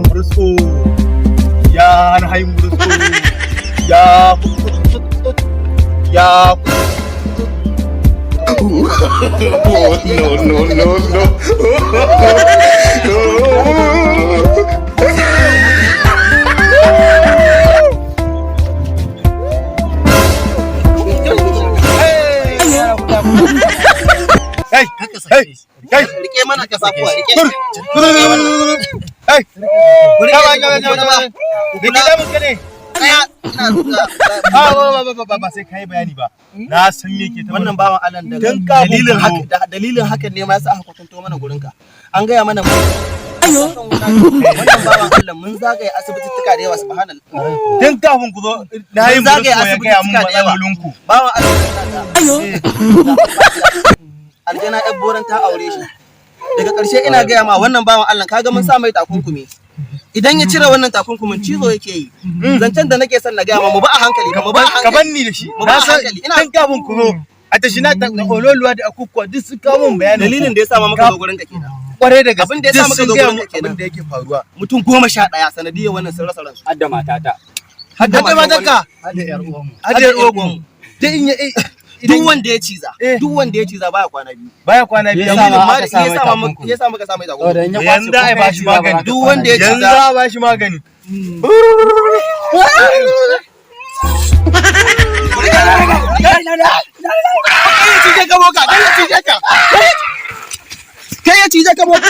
murutsu ya hai murutsu ya ya no. Hey, rike mana ka safuwa rike. Hey, ba sai kai bayani ba. Na san me ke ta wannan bawan Allah da dalilin hakan ne ma yasa aka kwatanto mana gurinka. An gaya mana wannan bawan Allah mun zagaye asibitittuka da yawa subhanallah. Tun kafin ku zo na yi zagaye ya gaya mun asibitittuka da yawa. matsalolinku. Bawan Allah aljana ɗan boran ta aure shi. Daga ƙarshe ina gaya ma wannan bawan Allah kaga mun sa mai takunkumi. Idan ya cire wannan takunkumin cizo yake yi. Zancen da nake son na gaya ma mu ba a hankali mu ba a hankali. Ka banni da shi. Mu ba a hankali. Tun kafin ku zo a tashi na ololuwa da akukuwa duk su kawo mun bayanin. Dalilin da ya sa ma muka zo gurin ka kenan. Kwarai da gaske. Abin da ya sa muka zo gurin ka kenan. Abin da yake faruwa. Mutum 11 sanadiyar wannan sun rasa ransu. Hadda matata. Hadda matanka. Hadda yar uwanmu. Hadda yar uwanmu. Dai in ya duk wanda ya ciza baya kwana biyu. Baya kwana biyu. Ya sa muka sa mai takunkumi. Yanzu ai ba shi magani. Duk wanda ya ciza. Yanzu ba shi magani. Kai ya cije ka boka.